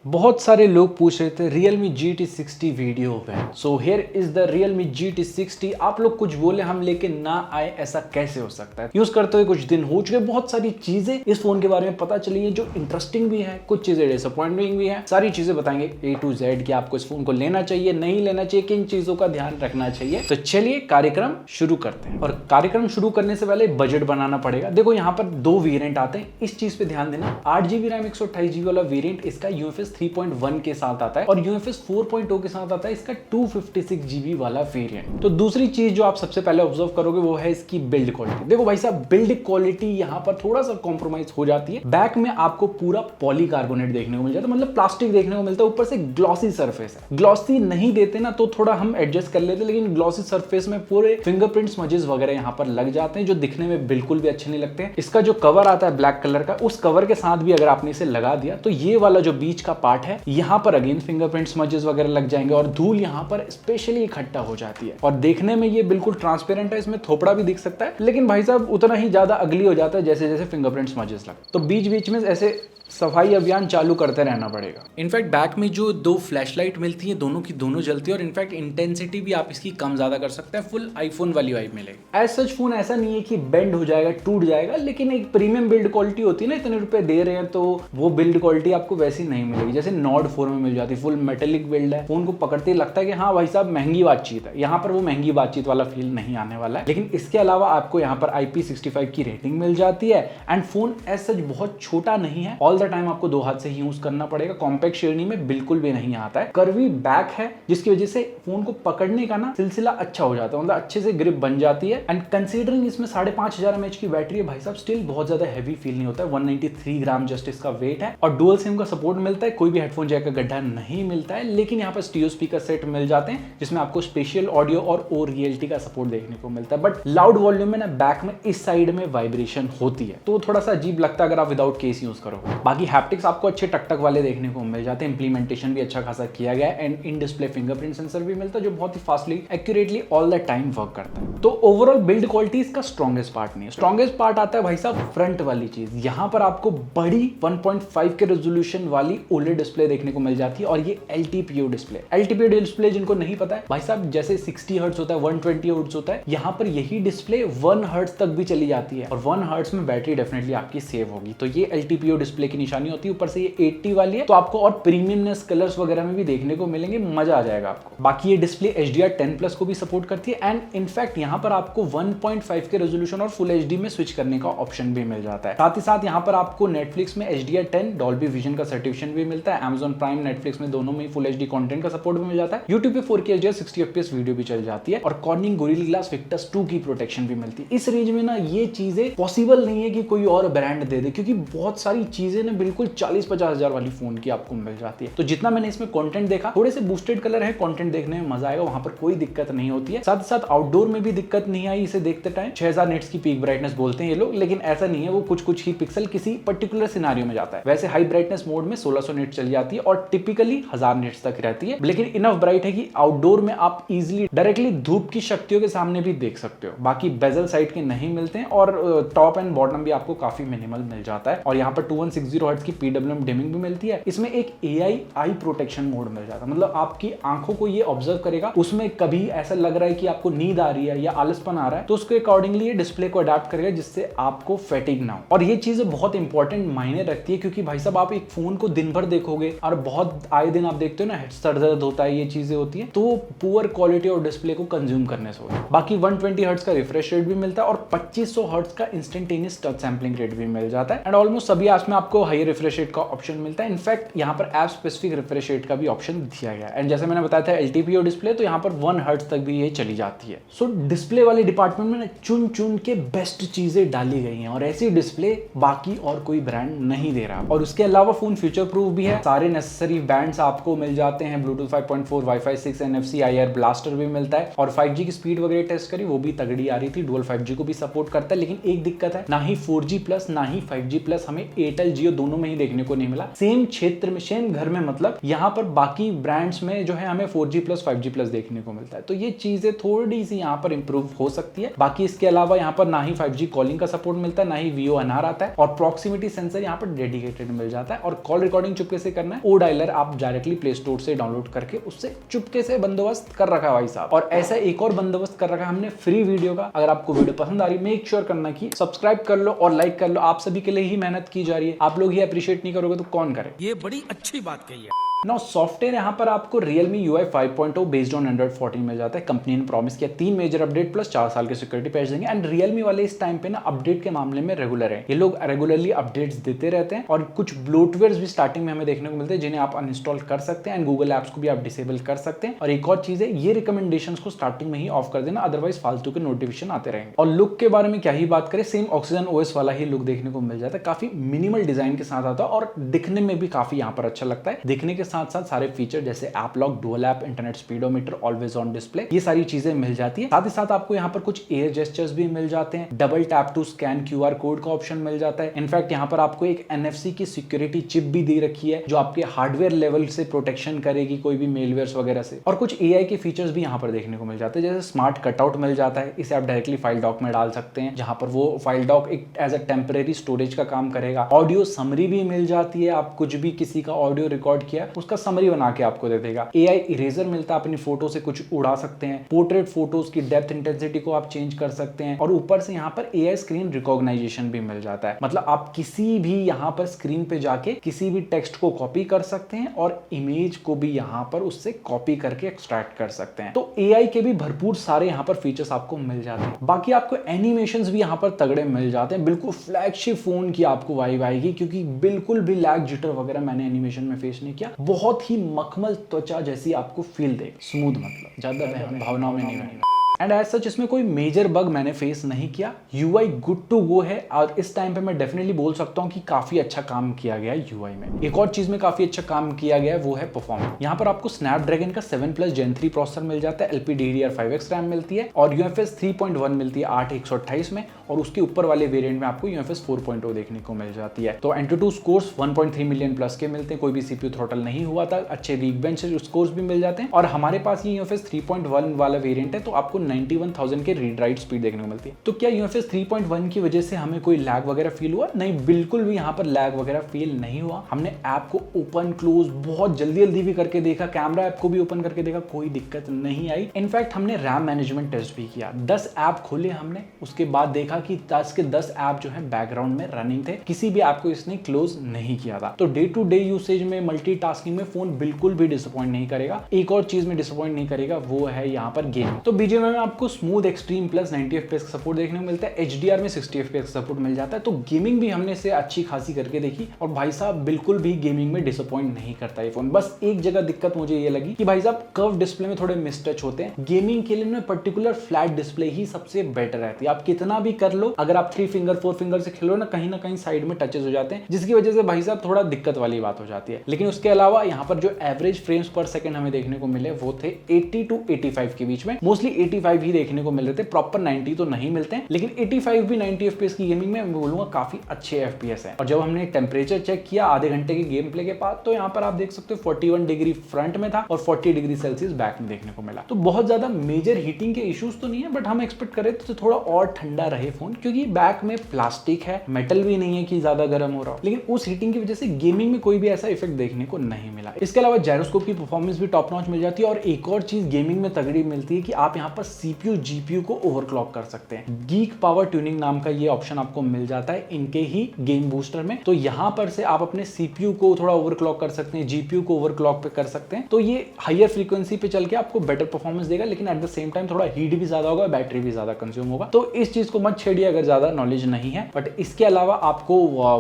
बहुत सारे लोग पूछ रहे थे Realme GT60 वीडियो पे। So here is the Realme GT60। आप लोग कुछ बोले हम लेके ना आए, ऐसा कैसे हो सकता है? यूज करते हुए कुछ दिन हो चुके, बहुत सारी चीजें इस फोन के बारे में पता चली है जो इंटरेस्टिंग भी है, कुछ चीजें डिसअपॉइंटिंग भी है। सारी चीजें बताएंगे A to Z कि आपको इस फोन को लेना चाहिए, नहीं लेना चाहिए, किन चीजों का ध्यान रखना चाहिए। तो चलिए कार्यक्रम शुरू करते हैं। और कार्यक्रम शुरू करने से पहले बजट बनाना पड़ेगा। देखो यहाँ पर दो वेरिएंट आते हैं, इस चीज पे ध्यान देना। 8GB रैम 128GB वाला वेरिएंट इसका UFS 3.1 के साथ आता है और UFS 4.0 के साथ आता है इसका 256GB वाला वेरिएंट। तो दूसरी चीज जो आप सबसे पहले ऑब्जर्व करोगे वो है इसकी बिल्ड क्वालिटी। देखो भाई साहब, बिल्ड क्वालिटी यहाँ पर थोड़ा सा कॉम्प्रोमाइज हो जाती है। बैक में आपको पूरा पॉलीकार्बोनेट देखने को मिल जाता है, मतलब प्लास्टिक देखने को मिलता है, ऊपर से ग्लॉसी सरफेस है। ग्लॉसी नहीं देते ना तो थोड़ा हम एडजस्ट कर लेते, लेकिन ग्लॉसी सरफेस में पूरे फिंगरप्रिंट स्मजेस वगैरह यहाँ पर लग जाते हैं जो दिखने में बिल्कुल भी अच्छे नहीं लगते हैं। इसका जो कवर आता है ब्लैक कलर का, उस कवर के साथ भी अगर आपने इसे लगा दिया तो ये वाला जो बीच का पार्ट है यहाँ पर अगेन फिंगरप्रिंट स्मजेस वगैरह लग जाएंगे और धूल यहाँ पर स्पेशली इकट्ठा हो जाती है। और देखने में ये बिल्कुल ट्रांसपेरेंट है, इसमें थोपड़ा भी दिख सकता है, लेकिन भाई साहब उतना ही ज्यादा अगली हो जाता है जैसे जैसे फिंगरप्रिंट स्मजेस लग। तो बीच बीच में ऐसे सफाई अभियान चालू करते रहना पड़ेगा। इनफैक्ट बैक में जो दो फ्लैशलाइट मिलती है दोनों की दोनों जलती है और इनफैक्ट इंटेंसिटी भी आप इसकी कम ज्यादा कर सकते हैं, फुल आईफोन वाली वाइब मिलेगी। एज सच फोन ऐसा नहीं है कि बेंड हो जाएगा, टूट जाएगा, लेकिन एक प्रीमियम बिल्ड क्वालिटी होती है ना, इतने रुपए दे रहे हैं तो वो बिल्ड क्वालिटी आपको वैसी नहीं मिलेगी जैसे नॉर्ड 4 में मिल जाती है। फुल मेटेलिक बिल्ड है, फोन को पकड़ते ही लगता है कि हाँ भाई साहब महंगी बातचीत है। यहाँ पर वो महंगी बातचीत वाला फील नहीं आने वाला है। लेकिन इसके अलावा आपको यहाँ पर IP65 की रेटिंग मिल जाती है एंड फोन एज सच बहुत छोटा नहीं है। ऑल द टाइम आपको दो हाथ से ही यूज करना पड़ेगा, कॉम्पैक्ट श्रेणी में बिल्कुल भी नहीं आता है। कर्वी बैक है जिसकी वजह से फोन को पकड़ने का ना सिलसिला अच्छा हो जाता है, मतलब अच्छे से ग्रिप बन जाती है। एंड कंसीडरिंग इसमें 5500 mAh की बैटरी है भाई साहब, स्टिल बहुत ज्यादा हैवी फील नहीं होता है। 193 ग्राम जस्ट इसका वेट है और डुअल सिम का सपोर्ट मिलता है। कोई भी हेडफोन जैक का गड्ढा नहीं मिलता है, लेकिन यहाँ पर स्टीरियो स्पीकर सेट मिल जाते हैं जिसमें आपको स्पेशल ऑडियो और ORELT का सपोर्ट देखने को मिलता है। बट लाउड वॉल्यूम में ना बैक में इस साइड में वाइब्रेशन होती है तो थोड़ा सा अजीब लगता है अगर आप विदाउट केस यूज करो। बाकी हैप्टिक्स आपको अच्छे टकटक वाले देखने को मिल जाते हैं। इंप्लीमेंटेशन भी अच्छा खासा किया गया है and in display fingerprint sensor भी मिलता है जो बहुत ही fastly accurately all the time work करता है। तो ओवरऑल बिल्ड क्वालिटी इसका स्ट्रॉन्गेस्ट पार्ट नहीं है। स्ट्रॉन्गेस्ट पार्ट आता है भाई साहब फ्रंट वाली चीज। यहाँ पर आपको बड़ी 1.5 के रेजोल्यूशन वाली OLED डिस्प्ले देखने को मिल जाती है और ये LTPO डिस्प्ले। LTPO डिस्प्ले जिनको नहीं पता है भाई साहब, जैसे 60 हर्ट्ज होता है, 120 हर्ट्ज होता है, यहाँ पर यही डिस्प्ले 1 हर्ट्ज तक भी चली जाती है और 1 हर्ट्ज में बैटरी डेफिनेटली आपकी सेव होगी। तो ये LTPO डिस्प्ले की निशानी होती है। ऊपर से ये 80 वाली है तो आपको और प्रीमियमनेस कलर्स वगैरह में भी देखने को मिलेंगे, मजा आ जाएगा आपको। बाकी ये डिस्प्ले HDR10+ को भी सपोर्ट करती है एंड इनफैक्ट यहाँ पर आपको 1.5 के रेजोल्यूशन और फुल HD में स्विच करने का ऑप्शन भी मिल जाता है। साथ ही साथ यहाँ पर आपको नेटफ्लिक्स में HDR10 डॉल्बी विजन का सर्टिफिकेशन भी मिलता है। Amazon प्राइम, नेटफ्लिक्स में दोनों में फुल HD कंटेंट का सपोर्ट भी मिल जाता है। YouTube पे 4K HDR 60fps वीडियो भी चल जाती है और कॉर्निंग गोरिल्ला ग्लास विक्टस 2 की प्रोटेक्शन भी मिलती है। इस रेंज में ना ये चीजें पॉसिबल नहीं है कि कोई और ब्रांड दे दे, क्योंकि बहुत सारी चीजें ना बिल्कुल 40-50 हजार वाली फोन की आपको मिल जाती है। तो जितना मैंने इसमें कंटेंट देखा, थोड़े से बूस्टेड कलर है, कंटेंट देखने में मजा आएगा, वहां पर कोई दिक्कत नहीं होती है। साथ ही साथ आउटडोर में भी दिक्कत नहीं आई इसे देखते टाइम। 6000 निट्स की पीक ब्राइटनेस बोलते हैं ये लोग, लेकिन ऐसा नहीं है, वो कुछ ही पिक्सल किसी पर्टिकुलर सिनेरियो में जाता है। वैसे हाई ब्राइटनेस मोड में 1600 निट्स चल जाती है और टिपिकली 1000 निट्स तक रहती है, लेकिन इनफ ब्राइट है कि आउटडोर में आप इजिली डायरेक्टली धूप की शक्तियों के सामने भी देख सकते हो। बाकी बेजल साइड के नहीं मिलते हैं और टॉप एंड बॉटम भी आपको काफी मिनिमल मिल जाता है। और यहाँ पर 2160 हर्ट्ज की PWM डिमिंग भी मिलती है। इसमें एक AI आई प्रोटेक्शन मोड मिल जाता है, मतलब आपकी आंखों को ये ऑब्जर्व करेगा, उसमें कभी ऐसा लग रहा है कि आपको नींद आ रही है या आलसपन आ रहा है तो उसके अकॉर्डिंगली ये डिस्प्ले को अडैप्ट करेगा जिससे आपको फैटिग ना हो। और ये चीजें बहुत इंपॉर्टेंट मायने रखती है, क्योंकि भाई साहब आप एक फोन को दिन भर देखोगे और बहुत आए दिन आप देखते हो ना सर दर्द होता है, ये चीजें होती है, तो पुअर क्वालिटी और डिस्प्ले को कंज्यूम करने से होगा। बाकी 120 हर्ट्ज का रिफ्रेश रेट भी मिलता है और 2500 हर्ट्ज का इंस्टेंटेनियस टच सैंपलिंग रेट भी मिल जाता है एंड ऑलमोस्ट सभी ऐप्स में आपको हाई रिफ्रेश रेट का ऑप्शन मिलता है। इनफैक्ट यहाँ पर ऐप स्पेसिफिक रिफ्रेश रेट का भी ऑप्शन दिया गया है एंड जैसे मैंने बताया था LTPO डिस्प्ले, तो यहाँ पर 1 हर्ट्ज तक भी ये चली जाती है। सो डिस्प्ले वाले डिपार्टमेंट में चुन के बेस्ट चीजें डाली गई हैं और ऐसी डिस्प्ले बाकी और कोई ब्रांड नहीं दे रहा। और उसके अलावा फोन फ्यूचर प्रूफ भी है, सारे नेसेसरी बैंड्स आपको मिल जाते हैं, Bluetooth 5.4, Wi-Fi 6, NFC IR blaster भी मिलता है और 5G की स्पीड वगैरह टेस्ट करी वो भी तगड़ी आ रही थी। डुअल 5G को भी सपोर्ट करता है, लेकिन एक दिक्कत है, ना ही 4G+ ना ही 5G+ हमें Airtel Jio जियो दोनों में ही देखने को नहीं मिला। सेम क्षेत्र में, सेम घर में, मतलब यहाँ पर बाकी ब्रांड्स में जो है हमें 4G प्लस 5G प्लस देखने को मिलता है। तो ये चीजें थोड़ी सी यहाँ पर इंप्रूव हो सकती है। बाकी इसके अलावा यहाँ पर ना ही 5G कॉलिंग का सपोर्ट मिलता है, ना ही VoNR आता है, और प्रॉक्सिमिटी सेंसर यहाँ पर डेडिकेटेड मिल जाता है। और कॉल रिकॉर्डिंग चुपके से करना है, ओ डायलर आप डायरेक्टली प्ले स्टोर से डाउनलोड करके उससे चुपके से बंदोबस्त कर रखा है भाई साहब। और ऐसा एक और बंदोबस्त कर रखा है हमने फ्री वीडियो का। अगर आपको वीडियो पसंद आ रही है, मेक श्योर करना कि सब्सक्राइब कर लो और लाइक कर लो। आप सभी के लिए ही मेहनत की जा रही है, आप लोग ही अप्रिशिएट नहीं करोगे तो कौन करे। ये बड़ी अच्छी बात कही है। नाउ सॉफ्टवेयर यहाँ पर आपको Realme UI 5.0 based on Android 14 मिल जाता है। कंपनी ने प्रॉमिस किया 3 मेजर अपडेट प्लस 4 साल के सिक्योरिटी पैच देंगे। एंड Realme वाले इस टाइम पे ना अपडेट के मामले में रेगुलर है, ये लोग रेगुलरली अपडेट्स देते रहते हैं। और कुछ ब्लोटवेयर्स भी स्टार्टिंग में हमें देखने को मिलते हैं जिन्हें आप अनइंस्टॉल कर सकते हैं, एंड गूगल एप्स को भी आप डिसेबल कर सकते हैं। और एक और चीज है, ये रिकमेंडेशन को स्टार्टिंग में ही ऑफ कर देना, अदरवाइज फालतू के नोटिफिकेशन आते रहेंगे। और लुक के बारे में क्या ही बात करें, सेम ऑक्सीजन OS वाला ही लुक देखने को मिल जाता है। काफी मिनिमल डिजाइन के साथ आता है और दिखने में भी काफी यहाँ पर अच्छा लगता है। दिखने के साथ साथ सारे फीचर जैसे app lock, dual app, internet speedometer, always on display, ये सारी चीजें मिल जाती है। साथ ही साथ आपको यहाँ पर कुछ एयर जेस्चर्स भी मिल जाते हैं। Double tap to scan QR code का ऑप्शन मिल जाता है। इनफैक्ट यहाँ पर आपको एक NFC की सिक्योरिटी चिप भी दे रखी है जो आपके हार्डवेयर लेवल से प्रोटेक्शन करेगी कोई भी मेलवेयर्स वगैरह से। और कुछ AI के फीचर्स भी यहाँ पर देखने को मिल जाते हैं, जैसे स्मार्ट कटआउट मिल जाता है, इसे आप डायरेक्टली फाइल डॉक में डाल सकते हैं, जहां पर वो फाइल डॉक एक एज अ टेम्परेरी स्टोरेज का काम करेगा। ऑडियो समरी भी मिल जाती है, आप कुछ भी किसी का ऑडियो रिकॉर्ड किया उसका समरी बना के आपको दे देगा। AI इरेजर मिलता है, अपनी फोटो से कुछ उड़ा सकते हैं। पोर्ट्रेट फोटोज की डेप्थ इंटेंसिटी को आप चेंज कर सकते हैं। और ऊपर से यहाँ पर AI स्क्रीन रिकॉग्नाइजेशन भी मिल जाता है, मतलब आप किसी भी यहाँ पर स्क्रीन पे जाके किसी भी टेक्स्ट को कॉपी कर सकते हैं और इमेज को भी यहाँ पर उससे कॉपी करके एक्सट्रैक्ट कर सकते हैं। तो AI के भी भरपूर सारे यहाँ पर फीचर्स आपको मिल जाते हैं। बाकी आपको एनिमेशंस भी यहाँ पर तगड़े मिल जाते हैं। बिल्कुल फ्लैगशिप फोन की आपको वाइब आएगी, क्योंकि बिल्कुल भी लैग जिटर वगैरह मैंने एनिमेशन में फेस नहीं किया। बहुत ही मखमल त्वचा जैसी आपको फील दे, स्मूथ, मतलब ज्यादा भावनाओं में नहीं रहेगा। एंड एज सच इसमें कोई मेजर बग मैंने फेस नहीं किया। UI गुड टू गो है और इस टाइम पे मैं डेफिनेटली बोल सकता हूँ कि काफी अच्छा काम किया गया है UI में। एक और चीज में काफी अच्छा काम किया गया है वो है परफॉर्मेंस। यहाँ पर आपको स्नैपड्रैगन का 7+ Gen 3 प्रोसेसर मिल जाता है, LPDDR5X रैम मिलती है और UFS 3.1 मिलती है 8/128 में, और उसके ऊपर वाले वेरिएंट में आपको UFS 4.0 देखने को मिल जाती है। तो Antutu स्कोर्स 1.3 मिलियन प्लस के मिलते हैं, कोई भी CPU थ्रॉटल नहीं हुआ था, अच्छे वीक बेंच स्कोर्स भी मिल जाते हैं। और हमारे पास ये UFS 3.1 वाला वेरिएंट है, तो आपको 91,000 के रीड राइट स्पीड देखने को मिलती है। तो क्या UFS 3.1 की वजह से हमें कोई लैग वगैरह फील हुआ? नहीं, बिल्कुल भी यहाँ पर लैग वगैरह फील नहीं हुआ। हमने ऐप को ओपन क्लोज बहुत जल्दी जल्दी भी करके देखा, कैमरा ऐप को भी ओपन करके देखा, कोई दिक्कत नहीं आई। इनफैक्ट हमने रैम मैनेजमेंट टेस्ट भी किया, 10 ऐप खोले हमने, उसके बाद देखा कि 10 के 10 ऐप जो है बैकग्राउंड में रनिंग थे, किसी भी ऐप को इसने क्लोज नहीं किया था। तो डे टू डे यूसेज में, मल्टीटास्किंग में फोन बिल्कुल भी डिसअपॉइंट नहीं करेगा। एक और चीज में डिसअपॉइंट नहीं करेगा वो है यहाँ पर गेम। तो BGMI में आपको स्मूथ एक्सट्रीम प्लस 90 FPS का सपोर्ट देखने को मिलता है, HDR में 60 FPS का सपोर्ट मिल जाता है। तो गेमिंग भी हमने इसे अच्छी खासी करके देखी और भाई साहब बिल्कुल भी गेमिंग में डिसअपॉइंट नहीं करता ये फोन। बस एक जगह दिक्कत मुझे ये लगी कि भाई साहब कर्व डिस्प्ले में थोड़े मिसटच होते हैं। गेमिंग के लिए ना पर्टिकुलर फ्लैट डिस्प्ले ही सबसे बेटर रहती है। आप कितना भी कर लो, अगर आप 3 फिंगर 4 फिंगर से खेलो ना कहीं साइड में टचेस हो जाते हैं, जिसकी वजह से भाई साहब थोड़ा दिक्कत वाली बात हो जाती है। लेकिन उसके अलावा यहाँ पर जो एवरेज फ्रेम्स पर सेकंड हमें देखने को मिले वो थे 80 to 85 के बीच में। मोस्टली 85 ही देखने को मिल रहे थे, प्रॉपर 90 तो नहीं मिलते हैं, लेकिन 85 भी 90 FPS की गेमिंग में मैं बोलूंगा काफी अच्छे FPS हैं। और जब हमने टेम्परेचर चेक किया आधे घंटे के गेम प्ले के बाद, तो यहाँ पर आप देख सकते हो 41 डिग्री फ्रंट में था और 40 डिग्री सेल्सियस बैक में देखने को मिला। तो बहुत ज्यादा मेजर हीटिंग के इश्यूज तो नहीं है, बट हम एक्सपेक्ट करें तो थोड़ा और ठंडा रहे फोन, क्योंकि बैक में प्लास्टिक है, मेटल भी नहीं है कि ज्यादा गर्म हो रहा हो। लेकिन उस हीटिंग की वजह से गेमिंग में कोई भी ऐसा इफेक्ट देखने को नहीं मिला। इसके अलावा जायरोस्कोप की परफॉर्मेंस भी टॉप नॉच मिल जाती है। और एक और चीज गेमिंग में तगड़ी मिलती है कि आप यहाँ पर CPU GPU को ओवरक्लॉक कर सकते हैं। गीक पावर ट्यूनिंग नाम का ये ऑप्शन आपको मिल जाता है इनके ही गेम बूस्टर में। तो यहाँ पर से आप अपने CPU को थोड़ा ओवरक्लॉक कर सकते हैं, GPU को ओवरक्लॉक पे कर सकते हैं। तो ये हायर फ्रीक्वेंसी पे चल के आपको बेटर परफॉर्मेंस देगा, लेकिन एट द सेम टाइम थोड़ा हीट भी ज्यादा होगा, बैटरी भी ज्यादा कंज्यूम होगा। तो इस चीज को मत छेड़िए अगर ज्यादा नॉलेज नहीं है। बट इसके अलावा आपको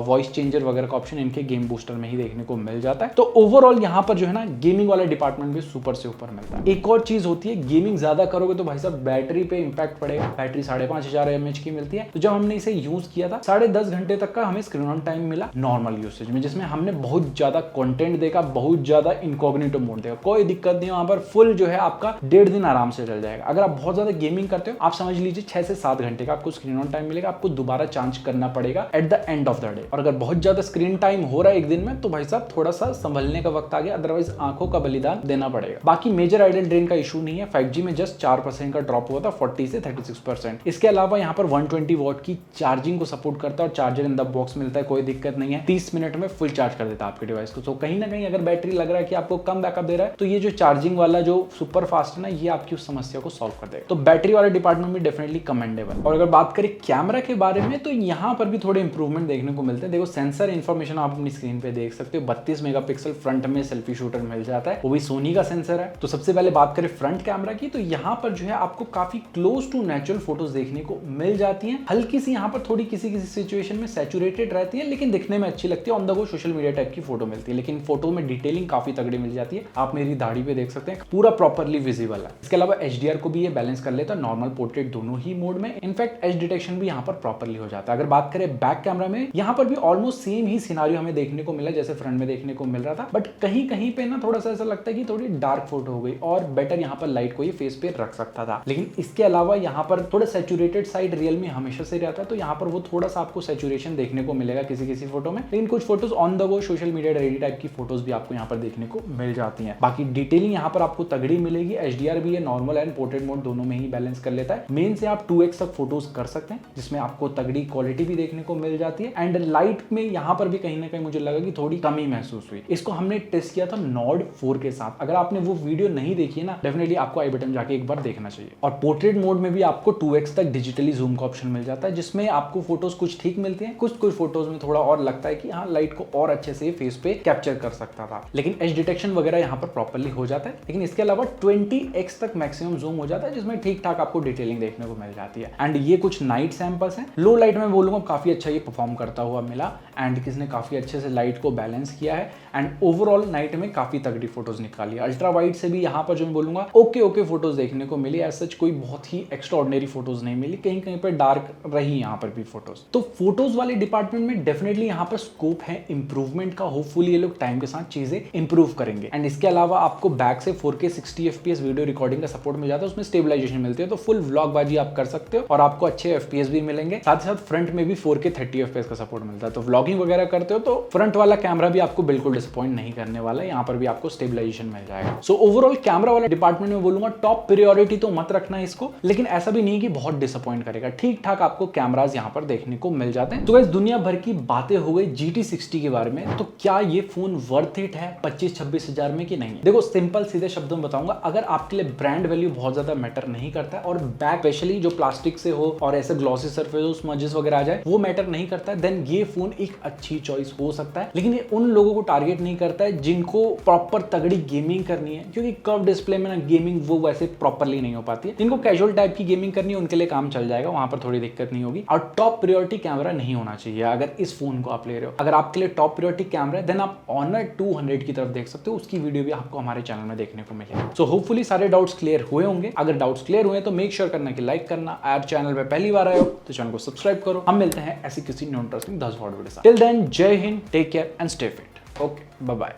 वॉइस चेंजर वगैरह का ऑप्शन इनके गेम बूस्टर में ही देखने को मिल जाता है। तो ओवरऑल यहाँ पर जो है ना गेमिंग वाला डिपार्टमेंट भी सुपर से ऊपर मिलता है। एक और चीज होती है, गेमिंग ज्यादा करोगे तो भाई साहब बैटरी पे इंपैक्ट पड़ेगा। बैटरी 5,500 mAh की मिलती है। तो जब हमने इसे यूज किया था 10.5 घंटे तक का हमें स्क्रीन ऑन टाइम मिला नॉर्मल यूसेज में, जिसमें हमने बहुत ज्यादा कंटेंट देखा, बहुत ज्यादा इनकॉग्निटो मोड देखा, कोई दिक्कत नहीं। वहां पर फुल जो है आपका 1.5 दिन आराम से चल जाएगा। अगर आप बहुत ज्यादा गेमिंग करते हो, आप समझ लीजिए 6 से 7 घंटे का आपको स्क्रीन स्क्रीन ऑन टाइम मिलेगा, आपको दोबारा चार्ज करना पड़ेगा at the end of the day. और अगर बहुत ज्यादा स्क्रीन टाइम हो रहा है एक दिन में तो भाई साहब थोड़ा सा संभलने का वक्त आ गया, अदरवाइज आंखों का बलिदान देना पड़ेगा। बाकी मेजर आइडल ड्रेन का इशू नहीं है, 5G में जस्ट 4% का ड्रॉप हुआ था 40 से 36%। इसके अलावा यहाँ पर 120 वॉट की चार्जिंग को सपोर्ट करता है और चार्जर इन द बॉक्स मिलता है, कोई दिक्कत नहीं है, 30 मिनट में फुल चार्ज कर देता है आपके डिवाइस को। तो कहीं ना कहीं अगर बैटरी लग रहा है कि आपको कम बैकअप दे रहा है तो ये जो चार्जिंग वाला जो सुपर फास्ट है ना, ये आपकी उस समस्या को सॉल्व कर देगा। तो बैटरी वाले डिपार्टमेंट में डेफिनेटली कमेंडेबल। और अगर बात करें कैमरा के बारे में तो यहाँ पर भी थोड़े इंप्रूवमेंट देखने को मिलते हैं। देखो सेंसर इन्फॉर्मेशन आप अपनी स्क्रीन पे देख सकते हो, 32 मेगापिक्सल फ्रंट में सेल्फी शूटर मिल जाता है, वो भी सोनी का सेंसर है। तो सबसे पहले बात करें फ्रंट कैमरा की तो यहाँ पर जो है आपको काफी क्लोज टू नेचुरल फोटोज देखने को मिल जाती हैं। हल्की सी यहाँ पर थोड़ी किसी किसी सिचुएशन में सैचुरेटेड रहती है लेकिन दिखने में अच्छी लगती है, on the go social media type की फोटो मिलती है। लेकिन फोटो में डिटेलिंग काफी तगड़ी मिल जाती है, आप मेरी दाढ़ी पे देख सकते हैं, पूरा प्रॉपरली विजिबल है। इसके अलावा HDR को भी ये बैलेंस कर लेता है, नॉर्मल पोर्ट्रेट दोनों ही मोड में। इनफैक्ट एज डिटेक्शन भी यहाँ पर प्रॉपरली हो जाता है। अगर बात करें बैक कैमरा में, यहाँ पर भी ऑलमोस्ट सेम ही सिनारियो हमें देखने को मिला जैसे फ्रंट में देखने को मिल रहा था, बट कहीं कहीं पे ना थोड़ा सा ऐसा लगता है कि थोड़ी डार्क फोटो हो गई और बेटर यहाँ पर लाइट को ये फेस पे रख सकता था। लेकिन इसके अलावा यहाँ पर थोड़ा सैचुरेटेड साइड रियलमी हमेशा से रहता है, तो यहाँ पर वो थोड़ा सा आपको सैचुरेशन देखने को मिलेगा किसी किसी फोटो में। लेकिन कुछ photos on the go social media ready type की फोटोज भी आपको यहाँ पर देखने को मिल जाती हैं। बाकी डिटेलिंग यहाँ पर आपको तगड़ी मिलेगी। HDR भी है, नॉर्मल एंड पोर्ट्रेट मोड दोनों में ही बैलेंस कर लेता है। मेन से आप 2x तक फोटोज कर सकते हैं जिसमें आपको तगड़ी क्वालिटी भी देखने को मिल जाती है। एंड लाइट में यहाँ पर भी कहीं ना कहीं मुझे लगा कि थोड़ी कमी महसूस हुई। इसको हमने टेस्ट किया था नॉर्ड 4 के साथ, अगर आपने वो वीडियो नहीं देखी है ना, डेफिनेटली आपको आई बटन जाके एक बार देखना चाहिए। और पोर्ट्रेट मोड में भी आपको 2x तक डिजिटली जूम का ऑप्शन मिल जाता है जिसमें आपको फोटोज कुछ ठीक मिलती हैं, कुछ फोटोज में थोड़ा और लगता है कि हाँ लाइट को और अच्छे से फेस पे कैप्चर कर सकता था। लेकिन एज डिटेक्शन वगैरह यहाँ पर प्रॉपर्ली हो जाता है। लेकिन इसके अलावा 20x तक मैक्सिमम जूम हो जाता है जिसमें ठीक ठाक आपको डिटेलिंग देखने को मिल जाती है। एंड ये कुछ नाइट सैंपल्स हैं, लो लाइट में बोलूंगा काफी अच्छा ये परफॉर्म करता हुआ मिला एंड किसने काफी अच्छे से लाइट को बैलेंस किया है एंड ओवरऑल नाइट में काफी तगड़ी फोटोज निकाली है। अल्ट्रा वाइड से भी यहाँ पर जो मैं बोलूंगा ओके फोटोज देखने को मिली, एज सच कोई बहुत ही एक्स्ट्राऑर्डिनरी फोटोज नहीं मिली, कहीं कहीं पर डार्क रही यहाँ पर भी फोटोज। तो फोटोज वाले डिपार्टमेंट में डेफिनेटली यहाँ पर स्कोप है इंप्रूवमेंट का। होपफुली ये लोग टाइम के साथ चीजें इंप्रूव करेंगे। एंड इसके अलावा आपको बैक से 4K 60 FPS वीडियो रिकॉर्डिंग का सपोर्ट मिल जाता है, उसमें स्टेबलाइजेशन मिलती है, तो फुल व्लॉग बाजी आप कर सकते हो और आपको अच्छे FPS भी मिलेंगे। साथ ही साथ फ्रंट में भी 4K 30 FPS का सपोर्ट मिलता है, तो व्लॉगिंग वगैरह करते हो तो फ्रंट वाला कैमरा भी आपको बिल्कुल डिसअपॉइंट नहीं करने वाला है, यहाँ पर भी आपको स्टेबलाइजेशन मिल जाएगा। सो ओवरऑल कैमरा वाला डिपार्टमेंट में बोलूंगा टॉप प्रायोरिटी तो मत रखना इसको, लेकिन ऐसा भी नहीं कि बहुत डिसअपॉइंट करेगा, ठीक ठाक आपको कैमराज यहाँ पर देखने को मिल जाते हैं। तो गाइस दुनिया भर की बातें हो गई GT60 के बारे में, तो क्या ये फोन वर्थ इट है 25-26 हजार में कि नहीं? देखो सिंपल सीधे शब्दों में बताऊंगा, अगर आपके लिए ब्रांड वैल्यू बहुत ज्यादा मैटर नहीं करता है और बैक स्पेशली जो प्लास्टिक से हो और ऐसे ग्लॉसी सरफेस हो, स्मजेस वगैरह आ जाए, वो मैटर नहीं करता है, देन ये फोन एक अच्छी चॉइस हो सकता है। लेकिन ये उन लोगों को टारगेट नहीं करता है जिनको प्रॉपर तगड़ी गेमिंग करनी है, क्योंकि कर्व डिस्प्ले में ना गेमिंग वो वैसे प्रॉपरली नहीं हो पाती है। जिनको कैजुअल टाइप की गेमिंग करनी है उनके लिए काम चल जाएगा, वहां पर थोड़ी दिक्कत नहीं होगी। और टॉप प्रायोरिटी कैमरा नहीं होना चाहिए अगर इस फोन को आप ले रहे हो। अगर आपके लिए टॉप प्रायोरिटी कैमरा है देन आप Honor 200 की तरफ देख सकते हो, उसकी वीडियो भी आपको हमारे चैनल में देखने को मिलेगी। सो होपफुली सारे डाउट्स क्लियर हुए होंगे। अगर डाउट्स क्लियर हुए तो मेक श्योर करना कि लाइक करना, आप चैनल पे पहली बार आए हो तो चैनल को सब्सक्राइब करो। हम मिलते हैं ऐसी किसी न्यू इंटरेस्टिंग 10 वीडियो के साथ। टिल देन जय हिंद, take care and stay fit. Okay, bye bye.